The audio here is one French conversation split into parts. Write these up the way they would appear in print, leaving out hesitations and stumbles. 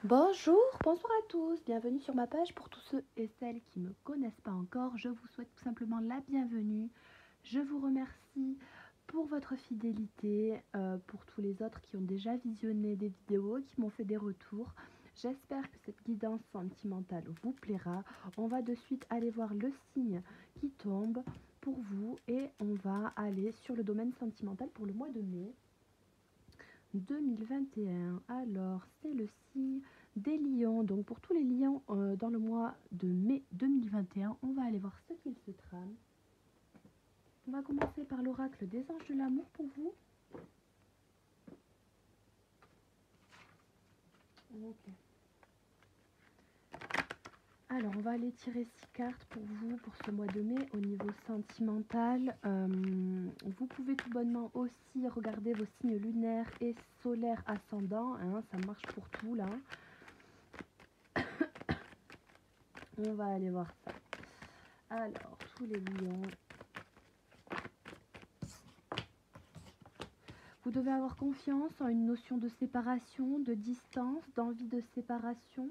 Bonjour, bonsoir à tous, bienvenue sur ma page. Pour tous ceux et celles qui ne me connaissent pas encore, je vous souhaite tout simplement la bienvenue. Je vous remercie pour votre fidélité, pour tous les autres qui ont déjà visionné des vidéos, qui m'ont fait des retours. J'espère que cette guidance sentimentale vous plaira. On va de suite aller voir le signe qui tombe pour vous et on va aller sur le domaine sentimental pour le mois de mai 2021. Alors, c'est le signe des lions. Donc, pour tous les lions dans le mois de mai 2021, on va aller voir ce qu'il se trame. On va commencer par l'oracle des anges de l'amour pour vous. Ok. Alors, on va aller tirer 6 cartes pour vous pour ce mois de mai au niveau sentimental. Vous pouvez tout bonnement aussi regarder vos signes lunaires et solaires ascendants. Hein, ça marche pour tout là. On va aller voir ça. Alors, tous les lions. Vous devez avoir confiance en une notion de séparation, de distance, d'envie de séparation.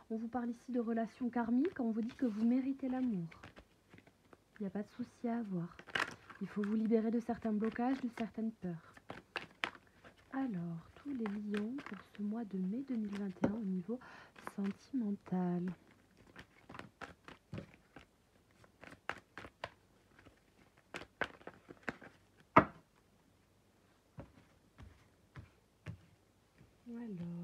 On vous parle ici de relations karmiques. On vous dit que vous méritez l'amour. Il n'y a pas de souci à avoir. Il faut vous libérer de certains blocages, de certaines peurs. Alors, tous les lions pour ce mois de mai 2021 au niveau sentimental. Alors...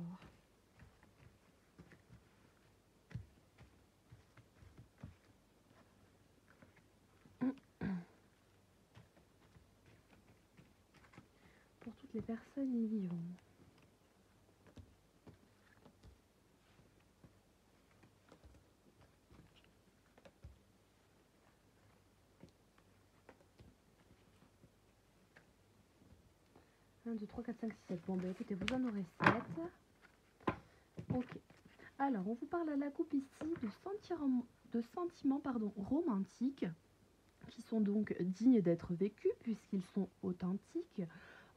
Pour toutes les personnes lions. Un, 2, 3, 4, 5, 6, 7. Bon, ben écoutez, vous en aurez 7. Ok. Alors, on vous parle à la coupe ici de sentiments romantiques qui sont donc dignes d'être vécus puisqu'ils sont authentiques.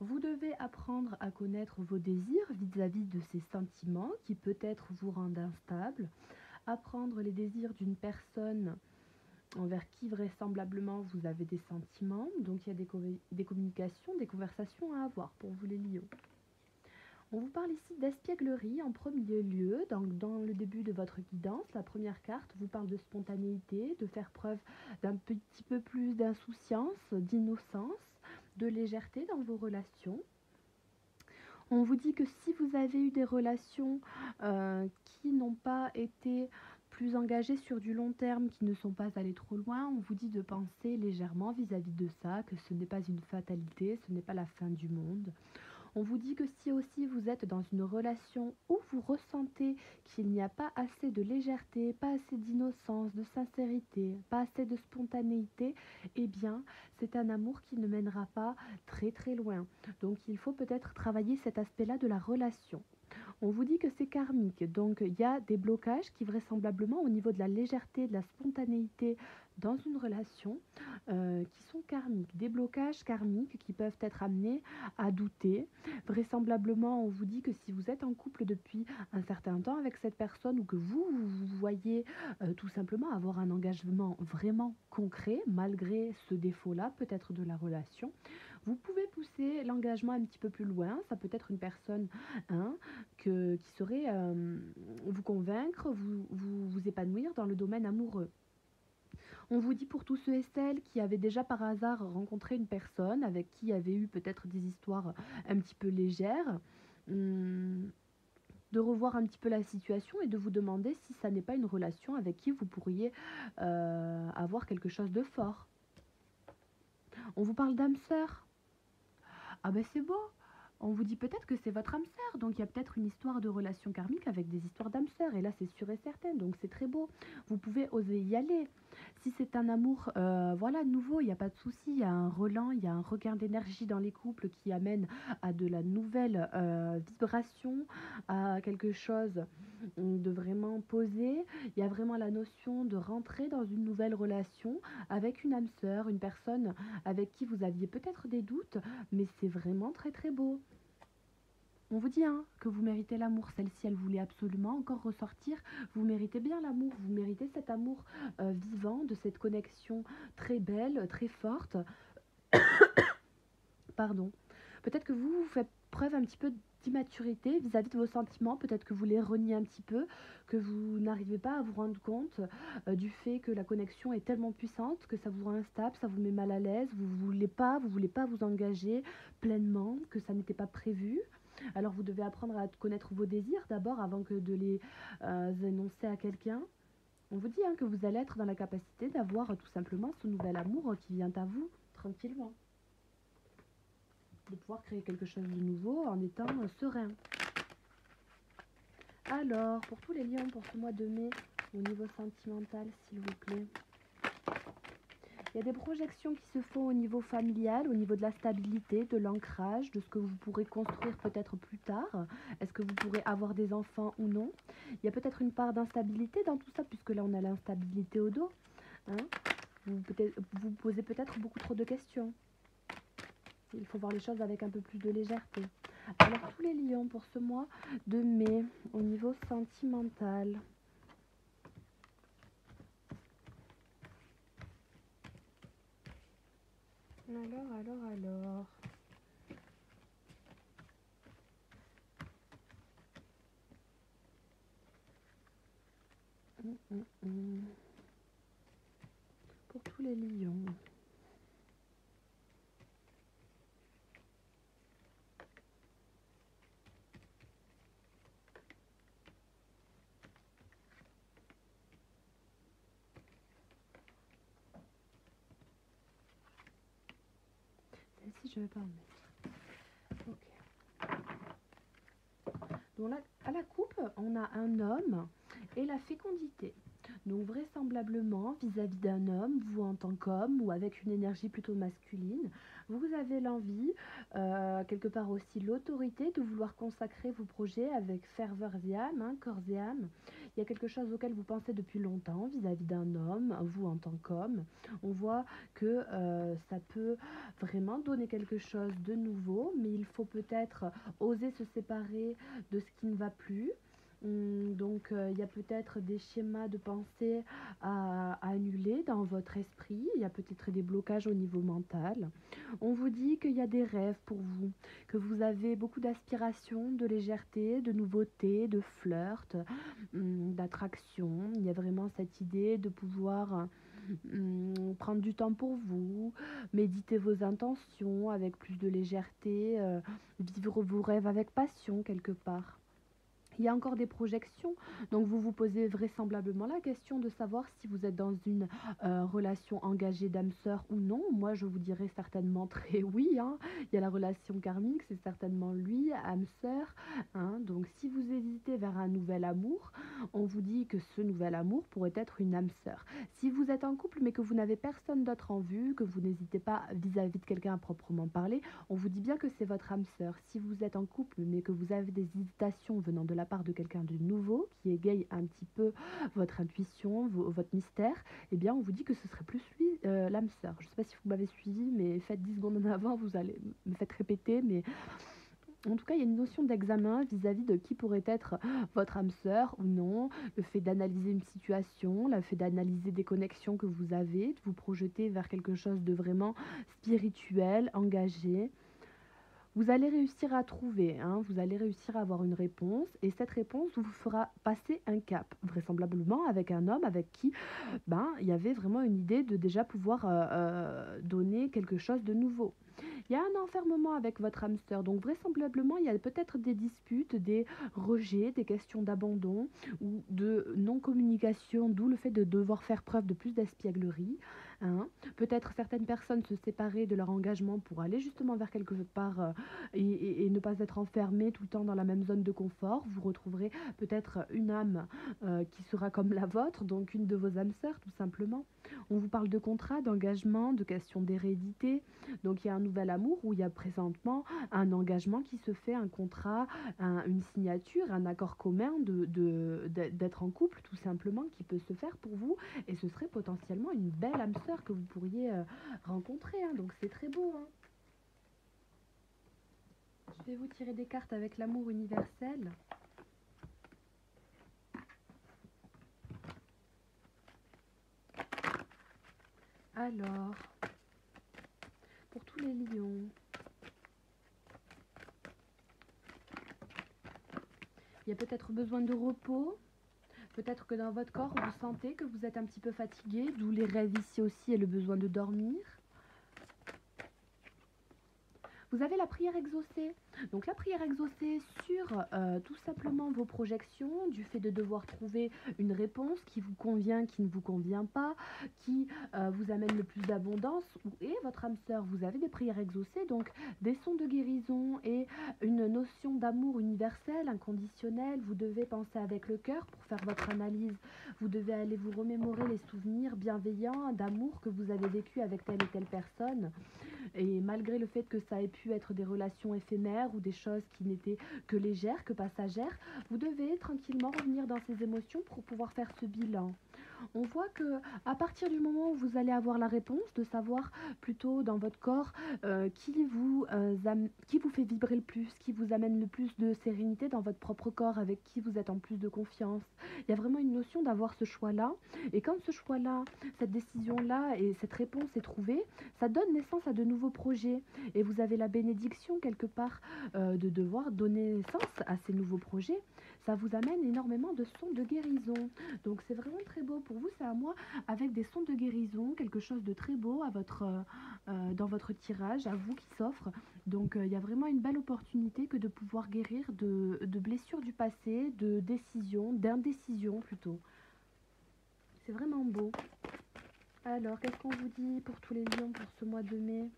Vous devez apprendre à connaître vos désirs vis-à-vis de ces sentiments qui peut-être vous rendent instable. Apprendre les désirs d'une personne envers qui vraisemblablement vous avez des sentiments. Donc il y a des communications, des conversations à avoir pour vous les lions. On vous parle ici d'espièglerie en premier lieu. Donc dans le début de votre guidance, la première carte vous parle de spontanéité, de faire preuve d'un petit peu plus d'insouciance, d'innocence, de légèreté dans vos relations. On vous dit que si vous avez eu des relations qui n'ont pas été plus engagées sur du long terme, qui ne sont pas allées trop loin, on vous dit de penser légèrement vis-à-vis de ça, que ce n'est pas une fatalité, ce n'est pas la fin du monde. On vous dit que si aussi vous êtes dans une relation où vous ressentez qu'il n'y a pas assez de légèreté, pas assez d'innocence, de sincérité, pas assez de spontanéité, eh bien c'est un amour qui ne mènera pas très très loin. Donc il faut peut-être travailler cet aspect-là de la relation. On vous dit que c'est karmique, donc il y a des blocages qui vraisemblablement au niveau de la légèreté, de la spontanéité dans une relation qui sont karmiques, des blocages karmiques qui peuvent être amenés à douter. Vraisemblablement, on vous dit que si vous êtes en couple depuis un certain temps avec cette personne ou que vous voyez tout simplement avoir un engagement vraiment concret malgré ce défaut-là, peut-être de la relation, vous pouvez pousser l'engagement un petit peu plus loin. Ça peut être une personne qui saurait vous convaincre, vous épanouir dans le domaine amoureux. On vous dit pour tous ceux et celles qui avaient déjà par hasard rencontré une personne avec qui avait eu peut-être des histoires un petit peu légères, de revoir un petit peu la situation et de vous demander si ça n'est pas une relation avec qui vous pourriez avoir quelque chose de fort. On vous parle d'âme sœur. Ah ben c'est beau. On vous dit peut-être que c'est votre âme sœur, donc il y a peut-être une histoire de relation karmique avec des histoires d'âme sœur, et là c'est sûr et certain, donc c'est très beau. Vous pouvez oser y aller. Si c'est un amour voilà, nouveau, il n'y a pas de souci, il y a un relan, il y a un regain d'énergie dans les couples qui amène à de la nouvelle vibration, à quelque chose de vraiment posé. Il y a vraiment la notion de rentrer dans une nouvelle relation avec une âme sœur, une personne avec qui vous aviez peut-être des doutes, mais c'est vraiment très très beau. On vous dit hein, que vous méritez l'amour. Celle-ci, elle voulait absolument encore ressortir. Vous méritez bien l'amour. Vous méritez cet amour vivant, de cette connexion très belle, très forte. Pardon. Peut-être que vous faites preuve un petit peu d'immaturité vis-à-vis de vos sentiments. Peut-être que vous les reniez un petit peu, que vous n'arrivez pas à vous rendre compte du fait que la connexion est tellement puissante que ça vous rend instable, ça vous met mal à l'aise. Vous voulez pas vous engager pleinement, que ça n'était pas prévu. Alors vous devez apprendre à connaître vos désirs d'abord avant que de les énoncer à quelqu'un. On vous dit hein, que vous allez être dans la capacité d'avoir tout simplement ce nouvel amour qui vient à vous tranquillement. De pouvoir créer quelque chose de nouveau en étant serein. Alors, pour tous les lions, pour ce mois de mai, au niveau sentimental, s'il vous plaît. Il y a des projections qui se font au niveau familial, au niveau de la stabilité, de l'ancrage, de ce que vous pourrez construire peut-être plus tard. Est-ce que vous pourrez avoir des enfants ou non? Il y a peut-être une part d'instabilité dans tout ça, puisque là on a l'instabilité au dos. Hein, vous posez peut-être beaucoup trop de questions. Il faut voir les choses avec un peu plus de légèreté. Alors tous les lions pour ce mois de mai au niveau sentimental. Alors. Pour tous les lions. Celle-ci, je vais pas en mettre. Ok. Donc là, à la coupe, on a un homme et la fécondité. Donc vraisemblablement, vis-à-vis d'un homme, vous en tant qu'homme ou avec une énergie plutôt masculine, vous avez l'envie, quelque part aussi l'autorité de vouloir consacrer vos projets avec ferveur et âme, hein, corps et âme. Il y a quelque chose auquel vous pensez depuis longtemps vis-à-vis d'un homme, vous en tant qu'homme. On voit que ça peut vraiment donner quelque chose de nouveau, mais il faut peut-être oser se séparer de ce qui ne va plus. Donc il y a peut-être des schémas de pensée à annuler dans votre esprit, il y a peut-être des blocages au niveau mental. On vous dit qu'il y a des rêves pour vous, que vous avez beaucoup d'aspiration, de légèreté, de nouveauté, de flirt, d'attraction. Il y a vraiment cette idée de pouvoir prendre du temps pour vous, méditer vos intentions avec plus de légèreté, vivre vos rêves avec passion quelque part. Il y a encore des projections, donc vous vous posez vraisemblablement la question de savoir si vous êtes dans une relation engagée d'âme sœur ou non. Moi, je vous dirais certainement très oui. Hein. Il y a la relation karmique, c'est certainement lui, âme sœur. Hein. Donc, si vous hésitez vers un nouvel amour, on vous dit que ce nouvel amour pourrait être une âme sœur. Si vous êtes en couple mais que vous n'avez personne d'autre en vue, que vous n'hésitez pas vis-à-vis de quelqu'un à proprement parler, on vous dit bien que c'est votre âme sœur. Si vous êtes en couple mais que vous avez des hésitations venant de la part de quelqu'un de nouveau qui égaye un petit peu votre intuition, votre mystère, eh bien on vous dit que ce serait plus lui, l'âme sœur. Je ne sais pas si vous m'avez suivi, mais faites 10 secondes en avant, vous allez me faites répéter, mais en tout cas, il y a une notion d'examen vis-à-vis de qui pourrait être votre âme sœur ou non, le fait d'analyser une situation, le fait d'analyser des connexions que vous avez, de vous projeter vers quelque chose de vraiment spirituel, engagé. Vous allez réussir à trouver, hein, vous allez réussir à avoir une réponse et cette réponse vous fera passer un cap, vraisemblablement avec un homme avec qui il y avait vraiment une idée de déjà pouvoir donner quelque chose de nouveau. Il y a un enfermement avec votre hamster, donc vraisemblablement il y a peut-être des disputes, des rejets, des questions d'abandon ou de non-communication, d'où le fait de devoir faire preuve de plus d'espièglerie. Hein. Peut-être certaines personnes se séparer de leur engagement pour aller justement vers quelque part et ne pas être enfermées tout le temps dans la même zone de confort. Vous retrouverez peut-être une âme qui sera comme la vôtre, donc une de vos âmes sœurs tout simplement. On vous parle de contrat, d'engagement, de questions d'hérédité. Donc il y a un nouvel amour où il y a présentement un engagement qui se fait, un contrat, une signature, un accord commun d'être en couple tout simplement qui peut se faire pour vous et ce serait potentiellement une belle âme sœur que vous pourriez rencontrer. Hein. Donc c'est très beau. Hein. Je vais vous tirer des cartes avec l'amour universel. Alors, pour tous les lions, il y a peut-être besoin de repos. Peut-être que dans votre corps, vous sentez que vous êtes un petit peu fatigué, d'où les rêves ici aussi et le besoin de dormir. Vous avez la prière exaucée. Donc la prière exaucée sur tout simplement vos projections, du fait de devoir trouver une réponse qui vous convient, qui ne vous convient pas, qui vous amène le plus d'abondance. Et votre âme sœur, vous avez des prières exaucées, donc des sons de guérison et une notion d'amour universel, inconditionnel. Vous devez penser avec le cœur pour faire votre analyse. Vous devez aller vous remémorer les souvenirs bienveillants d'amour que vous avez vécu avec telle et telle personne. Et malgré le fait que ça ait pu être des relations éphémères ou des choses qui n'étaient que légères, que passagères, vous devez tranquillement revenir dans ces émotions pour pouvoir faire ce bilan. On voit que à partir du moment où vous allez avoir la réponse, de savoir plutôt dans votre corps qui vous fait vibrer le plus, qui vous amène le plus de sérénité dans votre propre corps, avec qui vous êtes en plus de confiance. Il y a vraiment une notion d'avoir ce choix-là. Et quand ce choix-là, cette décision-là et cette réponse est trouvée, ça donne naissance à de nouveaux projets. Et vous avez la bénédiction quelque part de devoir donner naissance à ces nouveaux projets. Ça vous amène énormément de sons de guérison. Donc c'est vraiment très beau pour vous, c'est à moi, avec des sons de guérison, quelque chose de très beau dans votre tirage, à vous qui s'offre. Donc il y a vraiment une belle opportunité que de pouvoir guérir de blessures du passé, de décisions, d'indécision plutôt. C'est vraiment beau. Alors, qu'est-ce qu'on vous dit pour tous les lions pour ce mois de mai ?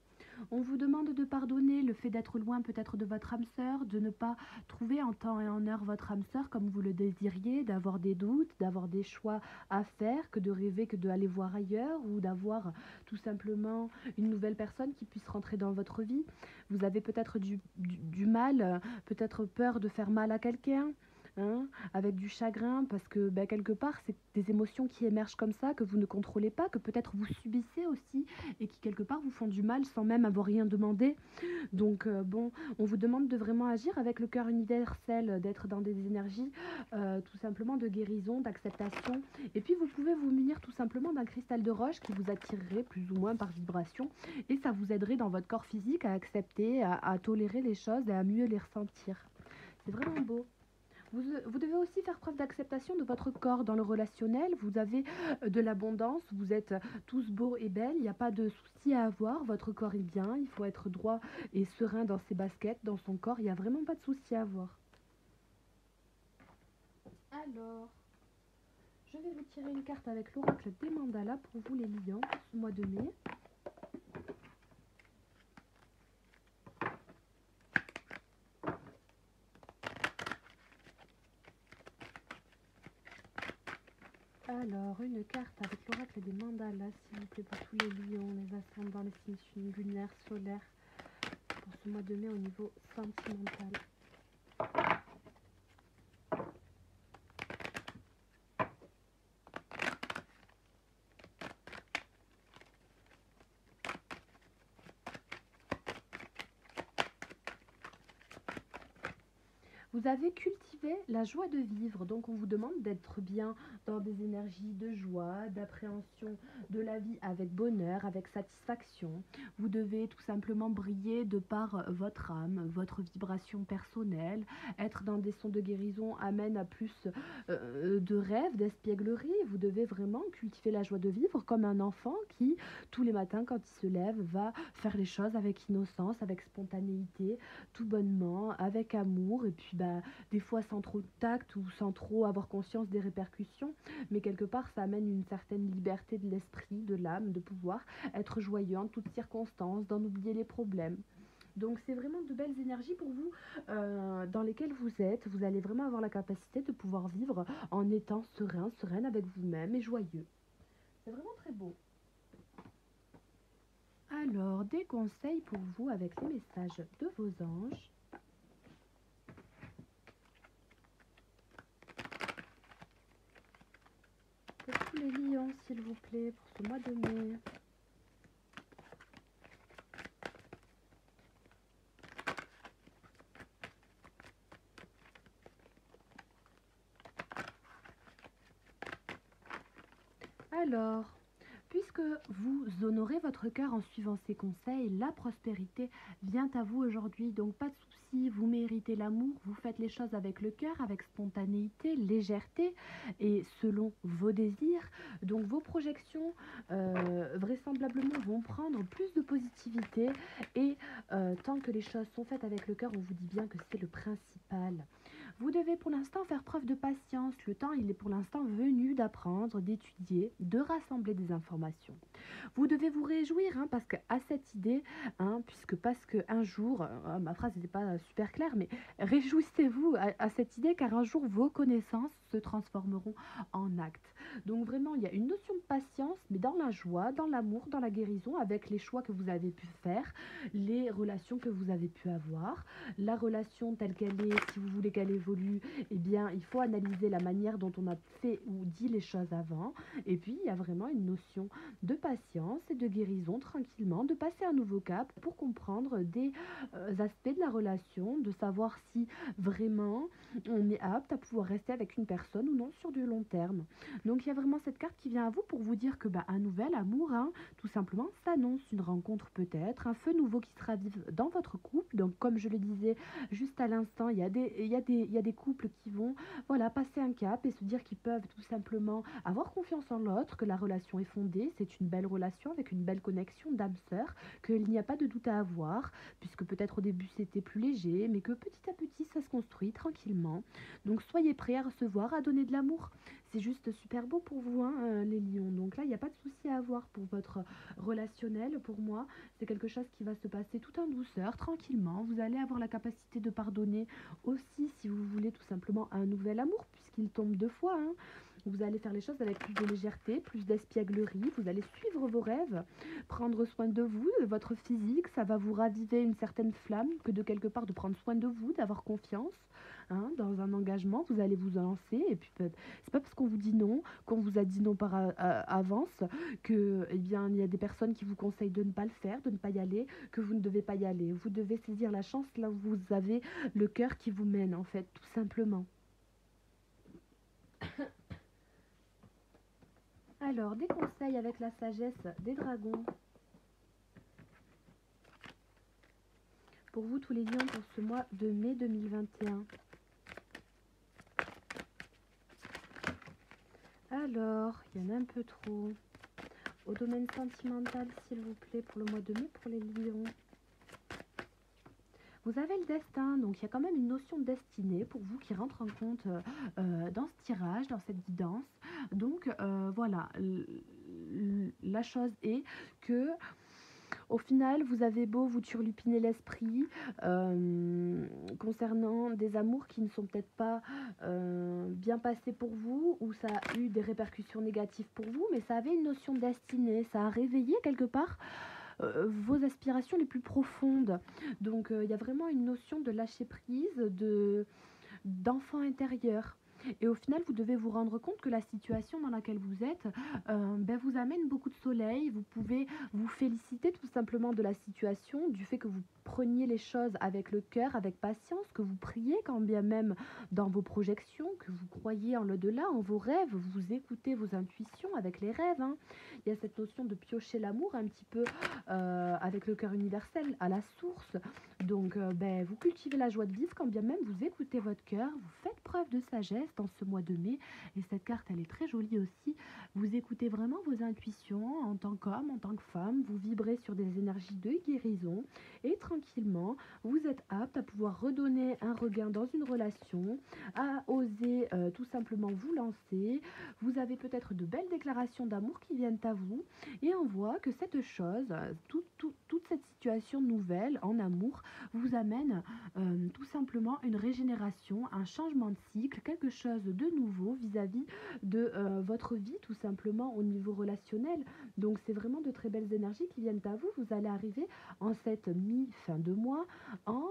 On vous demande de pardonner le fait d'être loin peut-être de votre âme sœur, de ne pas trouver en temps et en heure votre âme sœur comme vous le désiriez, d'avoir des doutes, d'avoir des choix à faire, que de rêver que d'aller voir ailleurs ou d'avoir tout simplement une nouvelle personne qui puisse rentrer dans votre vie. Vous avez peut-être du mal, peut-être peur de faire mal à quelqu'un. Hein, avec du chagrin, parce que quelque part, c'est des émotions qui émergent comme ça, que vous ne contrôlez pas, que peut-être vous subissez aussi, et qui quelque part vous font du mal sans même avoir rien demandé. Donc bon, on vous demande de vraiment agir avec le cœur universel, d'être dans des énergies tout simplement de guérison, d'acceptation. Et puis vous pouvez vous munir tout simplement d'un cristal de roche qui vous attirerait plus ou moins par vibration, et ça vous aiderait dans votre corps physique à accepter, à tolérer les choses et à mieux les ressentir. C'est vraiment beau. Vous devez aussi faire preuve d'acceptation de votre corps dans le relationnel. Vous avez de l'abondance, vous êtes tous beaux et belles, il n'y a pas de souci à avoir, votre corps est bien, il faut être droit et serein dans ses baskets, dans son corps, il n'y a vraiment pas de souci à avoir. Alors, je vais vous tirer une carte avec l'oracle des mandalas pour vous les lions pour ce mois de mai. Alors, une carte avec l'oracle des mandalas, s'il vous plaît, pour tous les lions, les ascendants, les signes lunaires, solaires, pour ce mois de mai au niveau sentimental. Vous avez cultivé la joie de vivre, donc on vous demande d'être bien dans des énergies de joie, d'appréhension de la vie avec bonheur, avec satisfaction. Vous devez tout simplement briller de par votre âme, votre vibration personnelle. Être dans des sons de guérison amène à plus de rêves, d'espièglerie. Vous devez vraiment cultiver la joie de vivre comme un enfant qui, tous les matins quand il se lève, va faire les choses avec innocence, avec spontanéité, tout bonnement, avec amour, et puis des fois sans trop de tact ou sans trop avoir conscience des répercussions, mais quelque part ça amène une certaine liberté de l'esprit, de l'âme, de pouvoir être joyeux en toutes circonstances, d'en oublier les problèmes. Donc c'est vraiment de belles énergies pour vous dans lesquelles vous êtes. Vous allez vraiment avoir la capacité de pouvoir vivre en étant serein, sereine avec vous-même et joyeux. C'est vraiment très beau. Alors, des conseils pour vous avec les messages de vos anges. Pour tous les lions, s'il vous plaît, pour ce mois de mai. Alors, puisque vous honorez votre cœur en suivant ces conseils, la prospérité vient à vous aujourd'hui. Donc pas de souci, vous méritez l'amour, vous faites les choses avec le cœur, avec spontanéité, légèreté et selon vos désirs. Donc vos projections vraisemblablement vont prendre plus de positivité et tant que les choses sont faites avec le cœur, on vous dit bien que c'est le principal. Vous devez pour l'instant faire preuve de patience. Le temps, il est pour l'instant venu d'apprendre, d'étudier, de rassembler des informations. Vous devez vous réjouir parce qu'à cette idée, parce qu'un jour, ma phrase n'était pas super claire, mais réjouissez-vous à cette idée car un jour vos connaissances se transformeront en actes. Donc vraiment, il y a une notion de patience, mais dans la joie, dans l'amour, dans la guérison, avec les choix que vous avez pu faire, les relations que vous avez pu avoir, la relation telle qu'elle est, si vous voulez qu'elle évolue, eh bien, il faut analyser la manière dont on a fait ou dit les choses avant. Et puis, il y a vraiment une notion de patience et de guérison tranquillement, de passer un nouveau cap pour comprendre des aspects de la relation, de savoir si vraiment on est apte à pouvoir rester avec une personne ou non sur du long terme. Donc, il y a vraiment cette carte qui vient à vous pour vous dire que un nouvel amour, tout simplement, s'annonce une rencontre peut-être, un feu nouveau qui se ravive dans votre couple. Donc, comme je le disais juste à l'instant, il y a des couples qui vont passer un cap et se dire qu'ils peuvent tout simplement avoir confiance en l'autre, que la relation est fondée, c'est une belle relation avec une belle connexion d'âme sœur, qu'il n'y a pas de doute à avoir, puisque peut-être au début c'était plus léger, mais que petit à petit ça se construit tranquillement. Donc soyez prêts à recevoir, à donner de l'amour. C'est juste super beau pour vous, les lions. Donc là, il n'y a pas de souci à avoir pour votre relationnel. Pour moi, c'est quelque chose qui va se passer tout en douceur, tranquillement. Vous allez avoir la capacité de pardonner aussi, si vous voulez, tout simplement un nouvel amour, puisqu'il tombe deux fois. Vous allez faire les choses avec plus de légèreté, plus d'espièglerie. Vous allez suivre vos rêves, prendre soin de vous, de votre physique. Ça va vous raviver une certaine flamme que de quelque part de prendre soin de vous, d'avoir confiance. Dans un engagement, vous allez vous lancer et puis c'est pas parce qu'on vous dit non, qu'on vous a dit non par avance que il y a des personnes qui vous conseillent de ne pas le faire, de ne pas y aller, que vous ne devez pas y aller. Vous devez saisir la chance là où vous avez le cœur qui vous mène en fait, tout simplement. Alors, des conseils avec la sagesse des dragons. Pour vous tous les lions pour ce mois de mai 2021. Alors, il y en a un peu trop. Au domaine sentimental, s'il vous plaît, pour le mois de mai, pour les lions. Vous avez le destin, donc il y a quand même une notion de destinée pour vous qui rentre en compte dans ce tirage, dans cette guidance. Donc voilà, la chose est que au final, vous avez beau vous turlupiner l'esprit concernant des amours qui ne sont peut-être pas bien passés pour vous, ou ça a eu des répercussions négatives pour vous, mais ça avait une notion de destinée, ça a réveillé quelque part vos aspirations les plus profondes. Donc il y a vraiment une notion de lâcher prise, d'enfant intérieur. Et au final, vous devez vous rendre compte que la situation dans laquelle vous êtes vous amène beaucoup de soleil. Vous pouvez vous féliciter tout simplement de la situation, du fait que vous preniez les choses avec le cœur, avec patience, que vous priez quand bien même dans vos projections, que vous croyez en l'au-delà, en vos rêves, vous écoutez vos intuitions avec les rêves. Il y a cette notion de piocher l'amour un petit peu avec le cœur universel à la source. Donc vous cultivez la joie de vivre quand bien même vous écoutez votre cœur, vous faites preuve de sagesse dans ce mois de mai. Et cette carte, elle est très jolie aussi. Vous écoutez vraiment vos intuitions en tant qu'homme, en tant que femme. Vous vibrez sur des énergies de guérison. Et tranquillement, vous êtes apte à pouvoir redonner un regain dans une relation, à oser tout simplement vous lancer. Vous avez peut-être de belles déclarations d'amour qui viennent à vous. Et on voit que cette chose, toute cette situation nouvelle en amour, vous amène tout simplement une régénération, un changement de cycle, quelque chose de nouveau vis-à-vis de votre vie tout simplement au niveau relationnel. Donc c'est vraiment de très belles énergies qui viennent à vous. Vous allez arriver en cette mi-fin de mois, en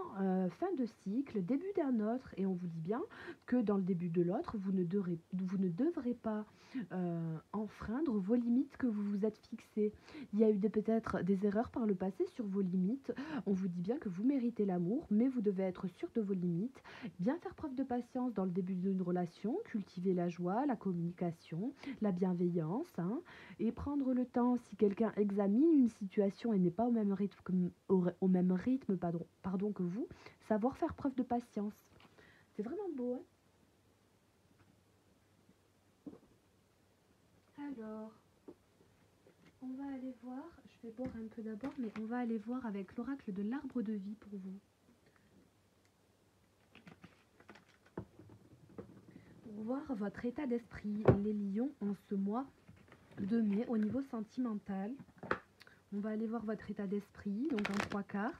fin de cycle, début d'un autre, et on vous dit bien que dans le début de l'autre, vous ne devrez pas enfreindre vos limites que vous vous êtes fixées. Il y a eu peut-être des erreurs par le passé sur vos limites. On vous dit bien que vous méritez l'amour, mais vous devez être sûr de vos limites, bien faire preuve de patience dans le début d'une relation relation, cultiver la joie, la communication, la bienveillance, hein, et prendre le temps, si quelqu'un examine une situation et n'est pas au même rythme, au même rythme pardon, que vous, savoir faire preuve de patience. C'est vraiment beau, hein. Alors, on va aller voir, je vais boire un peu d'abord, mais on va aller voir avec l'oracle de l'arbre de vie pour vous. Pour voir votre état d'esprit, les lions, en ce mois de mai, au niveau sentimental. On va aller voir votre état d'esprit, donc en 3 cartes,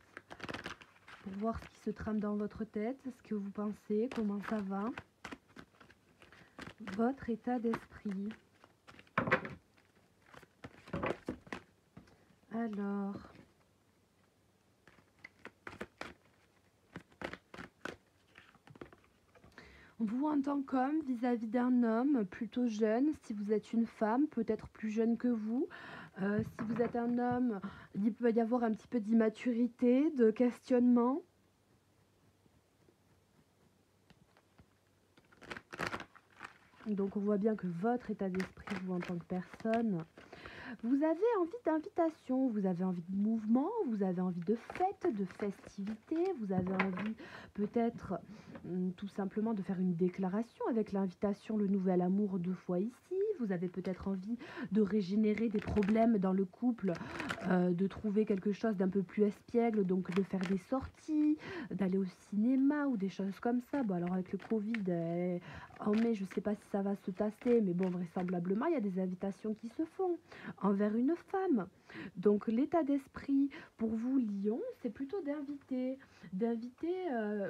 pour voir ce qui se trame dans votre tête, ce que vous pensez, comment ça va. Votre état d'esprit. Alors, vous en tant qu'homme vis-à-vis d'un homme plutôt jeune, si vous êtes une femme, peut-être plus jeune que vous. Si vous êtes un homme, il peut y avoir un petit peu d'immaturité, de questionnement. Donc on voit bien que votre état d'esprit, vous en tant que personne, vous avez envie d'invitation, vous avez envie de mouvement, vous avez envie de fête, de festivité, vous avez envie peut-être tout simplement de faire une déclaration avec l'invitation le nouvel amour 2 fois ici. Vous avez peut-être envie de régénérer des problèmes dans le couple, de trouver quelque chose d'un peu plus espiègle, donc de faire des sorties, d'aller au cinéma ou des choses comme ça. Bon, alors avec le Covid, en mai, je ne sais pas si ça va se tasser, mais bon, vraisemblablement, il y a des invitations qui se font envers une femme. Donc l'état d'esprit pour vous, Lion, c'est plutôt d'inviter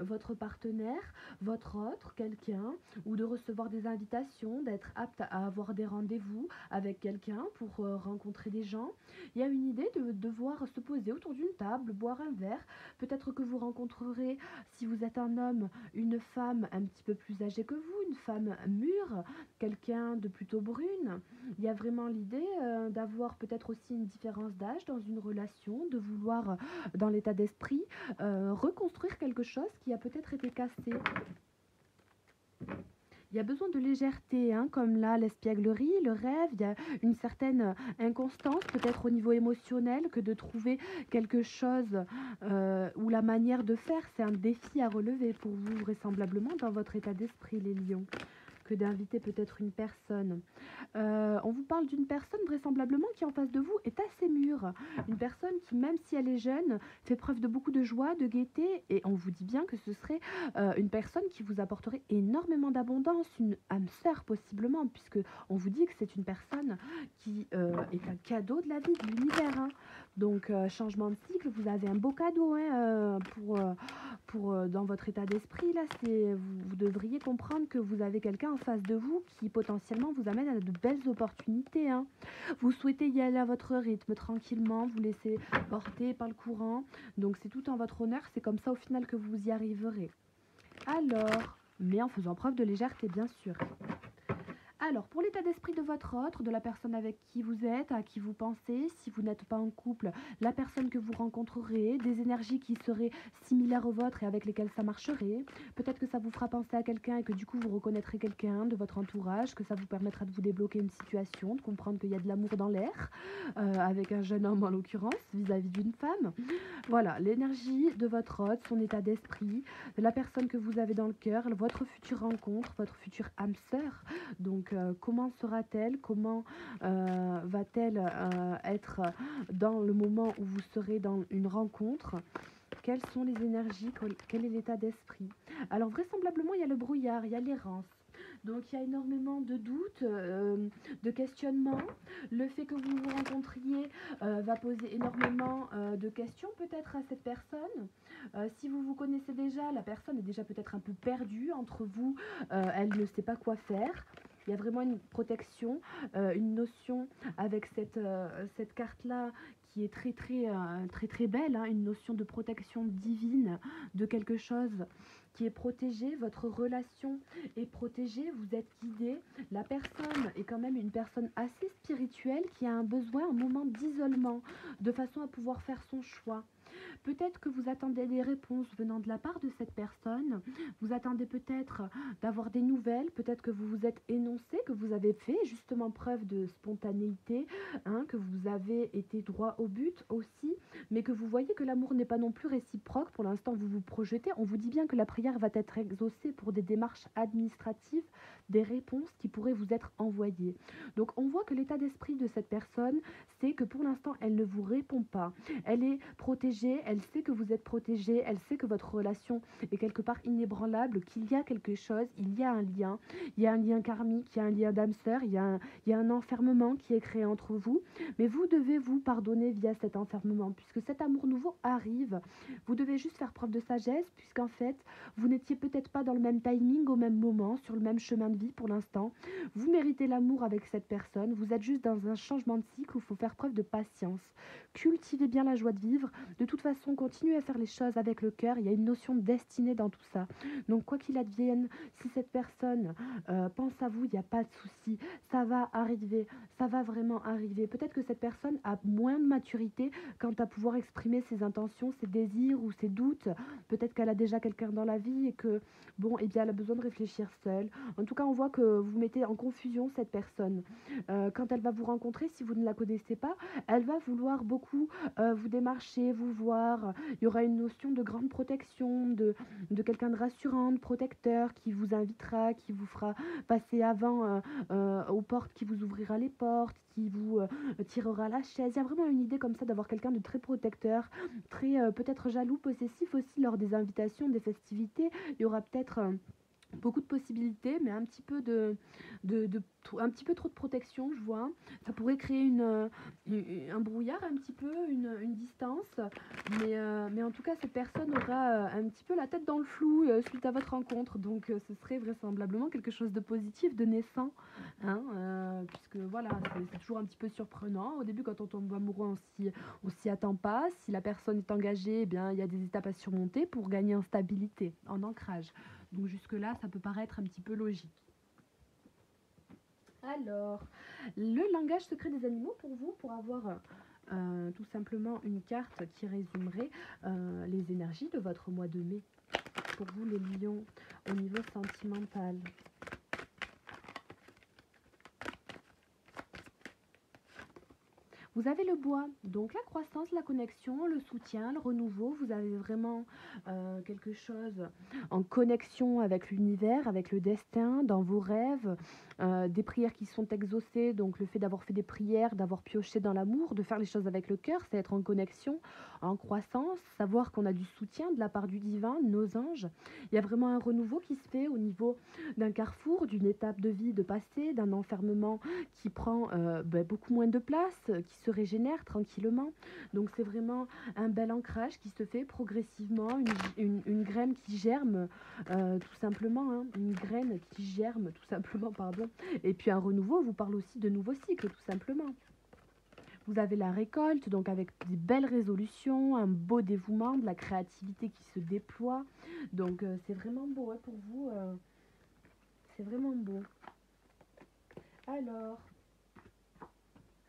votre partenaire, votre autre, quelqu'un, ou de recevoir des invitations, d'être apte à avoir des rendez-vous avec quelqu'un pour rencontrer des gens. Il y a une idée de devoir se poser autour d'une table, boire un verre. Peut-être que vous rencontrerez, si vous êtes un homme, une femme un petit peu plus âgée que vous, une femme mûre, quelqu'un de plutôt brune. Il y a vraiment l'idée d'avoir peut-être aussi une différence d'âge dans une relation, de vouloir, dans l'état d'esprit, reconstruire quelque chose qui a peut-être été cassé. Il y a besoin de légèreté, hein, comme là, l'espièglerie, le rêve, il y a une certaine inconstance, peut-être au niveau émotionnel, que de trouver quelque chose où la manière de faire, c'est un défi à relever pour vous, vraisemblablement, dans votre état d'esprit, les lions, que d'inviter peut-être une personne. On vous parle d'une personne vraisemblablement qui en face de vous est assez mûre. Une personne qui, même si elle est jeune, fait preuve de beaucoup de joie, de gaieté. Et on vous dit bien que ce serait une personne qui vous apporterait énormément d'abondance, une âme sœur possiblement, puisque on vous dit que c'est une personne qui est un cadeau de la vie, de l'univers. Hein. Donc changement de cycle, vous avez un beau cadeau hein, dans votre état d'esprit. Là, vous devriez comprendre que vous avez quelqu'un en face de vous qui potentiellement vous amène à de belles opportunités. Hein. Vous souhaitez y aller à votre rythme, tranquillement, vous laissez porter par le courant. Donc c'est tout en votre honneur, c'est comme ça au final que vous y arriverez. Alors, mais en faisant preuve de légèreté, bien sûr. Alors, pour l'état d'esprit de votre autre, de la personne avec qui vous êtes, à qui vous pensez, si vous n'êtes pas en couple, la personne que vous rencontrerez, des énergies qui seraient similaires aux vôtres et avec lesquelles ça marcherait. Peut-être que ça vous fera penser à quelqu'un et que du coup vous reconnaîtrez quelqu'un de votre entourage, que ça vous permettra de vous débloquer une situation, de comprendre qu'il y a de l'amour dans l'air, avec un jeune homme en l'occurrence, vis-à-vis d'une femme. Voilà, l'énergie de votre hôte, son état d'esprit, de la personne que vous avez dans le cœur, votre future rencontre, votre future âme sœur. Donc, comment sera-t-elle? Comment va-t-elle être dans le moment où vous serez dans une rencontre? Quelles sont les énergies? Quel est l'état d'esprit? Alors, vraisemblablement, il y a le brouillard, il y a l'errance. Donc il y a énormément de doutes, de questionnements. Le fait que vous vous rencontriez va poser énormément de questions peut-être à cette personne. Si vous vous connaissez déjà, la personne est déjà peut-être un peu perdue entre vous, elle ne sait pas quoi faire. Il y a vraiment une protection, une notion avec cette carte-là qui est très belle, hein, une notion de protection divine de quelque chose qui est protégé, votre relation est protégée, vous êtes guidé. La personne est quand même une personne assez spirituelle qui a un besoin, un moment d'isolement, de façon à pouvoir faire son choix. Peut-être que vous attendez des réponses venant de la part de cette personne. Vous attendez peut-être d'avoir des nouvelles. Peut-être que vous vous êtes énoncé, que vous avez fait justement preuve de spontanéité, hein, que vous avez été droit au but aussi, mais que vous voyez que l'amour n'est pas non plus réciproque. Pour l'instant, vous vous projetez. On vous dit bien que la prière va être exaucée pour des démarches administratives, des réponses qui pourraient vous être envoyées. Donc on voit que l'état d'esprit de cette personne, c'est que pour l'instant, elle ne vous répond pas. Elle est protégée, elle sait que vous êtes protégé, elle sait que votre relation est quelque part inébranlable, qu'il y a quelque chose, il y a un lien karmique, il y a un lien d'âme sœur, il y a un enfermement qui est créé entre vous, mais vous devez vous pardonner via cet enfermement, puisque cet amour nouveau arrive. Vous devez juste faire preuve de sagesse, puisqu'en fait, vous n'étiez peut-être pas dans le même timing au même moment, sur le même chemin de vie pour l'instant. Vous méritez l'amour avec cette personne, vous êtes juste dans un changement de cycle où il faut faire preuve de patience. Cultivez bien la joie de vivre. De toute façon, continuez à faire les choses avec le cœur. Il y a une notion de destinée dans tout ça. Donc, quoi qu'il advienne, si cette personne pense à vous, il n'y a pas de souci. Ça va arriver. Ça va vraiment arriver. Peut-être que cette personne a moins de maturité quant à pouvoir exprimer ses intentions, ses désirs ou ses doutes. Peut-être qu'elle a déjà quelqu'un dans la vie et que, bon, eh bien, elle a besoin de réfléchir seule. En tout cas, on voit que vous mettez en confusion cette personne. Quand elle va vous rencontrer, si vous ne la connaissez pas, elle va vouloir beaucoup vous démarcher, vous voir. Il y aura une notion de grande protection, de quelqu'un de rassurant, de protecteur, qui vous invitera, qui vous fera passer avant aux portes, qui vous ouvrira les portes, qui vous tirera la chaise. Il y a vraiment une idée comme ça d'avoir quelqu'un de très protecteur, très peut-être jaloux, possessif aussi lors des invitations, des festivités. Il y aura peut-être beaucoup de possibilités, mais un petit peu un petit peu trop de protection, je vois. Ça pourrait créer un brouillard, un petit peu, une distance. Mais en tout cas, cette personne aura un petit peu la tête dans le flou suite à votre rencontre. Donc, ce serait vraisemblablement quelque chose de positif, de naissant. Hein, puisque voilà, c'est toujours un petit peu surprenant. Au début, quand on tombe amoureux, on s'y attend pas. Si la personne est engagée, eh bien, il y a des étapes à surmonter pour gagner en stabilité, en ancrage. Donc jusque-là, ça peut paraître un petit peu logique. Alors, le langage secret des animaux pour vous, pour avoir tout simplement une carte qui résumerait les énergies de votre mois de mai. Pour vous, les lions, au niveau sentimental. Vous avez le bois, donc la croissance, la connexion, le soutien, le renouveau. Vous avez vraiment quelque chose en connexion avec l'univers, avec le destin, dans vos rêves, des prières qui sont exaucées. Donc le fait d'avoir fait des prières, d'avoir pioché dans l'amour, de faire les choses avec le cœur, c'est être en connexion, en croissance, savoir qu'on a du soutien de la part du divin, de nos anges. Il y a vraiment un renouveau qui se fait au niveau d'un carrefour, d'une étape de vie de passé, d'un enfermement qui prend beaucoup moins de place, qui se régénère tranquillement. Donc c'est vraiment un bel ancrage qui se fait progressivement, une graine qui germe tout simplement, hein, une graine qui germe tout simplement, pardon. Et puis un renouveau vous parle aussi de nouveaux cycles tout simplement. Vous avez la récolte, donc avec des belles résolutions, un beau dévouement, de la créativité qui se déploie. Donc c'est vraiment beau hein, pour vous. C'est vraiment beau. Alors,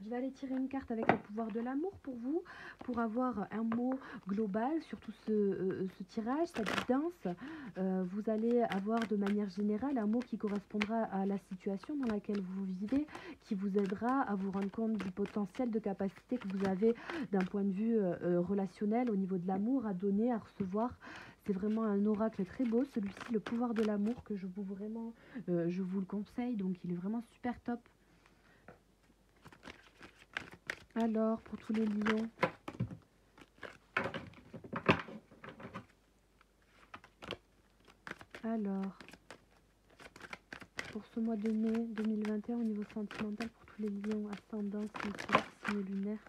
je vais aller tirer une carte avec le pouvoir de l'amour pour vous, pour avoir un mot global sur tout ce tirage, cette guidance. Vous allez avoir de manière générale un mot qui correspondra à la situation dans laquelle vous vivez, qui vous aidera à vous rendre compte du potentiel de capacité que vous avez d'un point de vue relationnel au niveau de l'amour, à donner, à recevoir. C'est vraiment un oracle très beau, celui-ci, le pouvoir de l'amour, que je vous le conseille, donc il est vraiment super top. Alors, pour tous les lions, alors, pour ce mois de mai 2021 au niveau sentimental, pour tous les lions, ascendant, signe lunaire,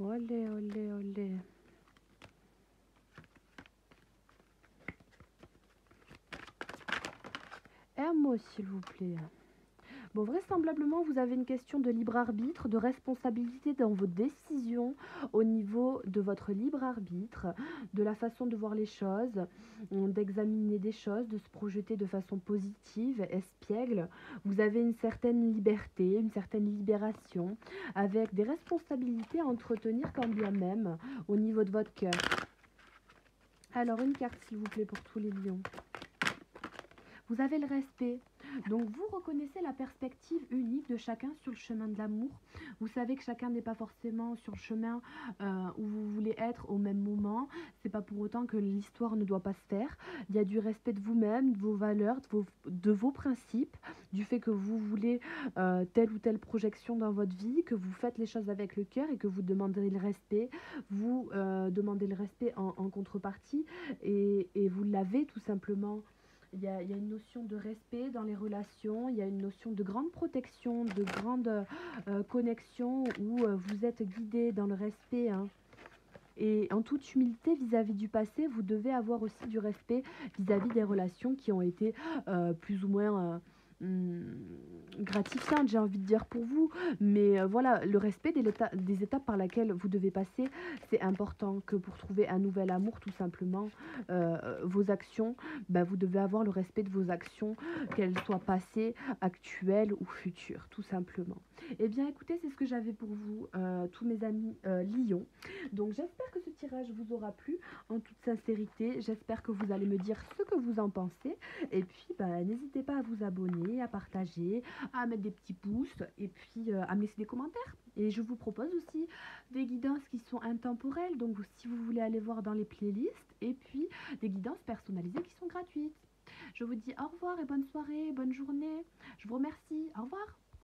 olé, olé, olé. Un mot, s'il vous plaît. Bon, vraisemblablement, vous avez une question de libre arbitre, de responsabilité dans vos décisions au niveau de votre libre arbitre, de la façon de voir les choses, d'examiner des choses, de se projeter de façon positive, espiègle. Vous avez une certaine liberté, une certaine libération, avec des responsabilités à entretenir quand bien même au niveau de votre cœur. Alors, une carte, s'il vous plaît, pour tous les lions. Vous avez le respect. Donc vous reconnaissez la perspective unique de chacun sur le chemin de l'amour. Vous savez que chacun n'est pas forcément sur le chemin où vous voulez être au même moment. C'est pas pour autant que l'histoire ne doit pas se faire. Il y a du respect de vous-même, de vos valeurs, de vos principes, du fait que vous voulez telle ou telle projection dans votre vie, que vous faites les choses avec le cœur et que vous demandez le respect. Vous demandez le respect en contrepartie et vous l'avez tout simplement. Il y a une notion de respect dans les relations, il y a une notion de grande protection, de grande connexion où vous êtes guidé dans le respect. Hein. Et en toute humilité vis-à-vis du passé, vous devez avoir aussi du respect vis-à-vis des relations qui ont été plus ou moins gratifiantes, j'ai envie de dire pour vous. Mais voilà, le respect des étapes par lesquelles vous devez passer, c'est important que pour trouver un nouvel amour, tout simplement, vos actions, vous devez avoir le respect de vos actions, qu'elles soient passées, actuelles ou futures, tout simplement. Eh bien, écoutez, c'est ce que j'avais pour vous, tous mes amis Lions. Donc j'espère que ce tirage vous aura plu, en toute sincérité. J'espère que vous allez me dire ce que vous en pensez. Et puis n'hésitez pas à vous abonner, à partager, à mettre des petits pouces et puis à me laisser des commentaires. Et je vous propose aussi des guidances qui sont intemporelles. Donc si vous voulez aller voir dans les playlists, et puis des guidances personnalisées qui sont gratuites. Je vous dis au revoir et bonne soirée, bonne journée. Je vous remercie. Au revoir.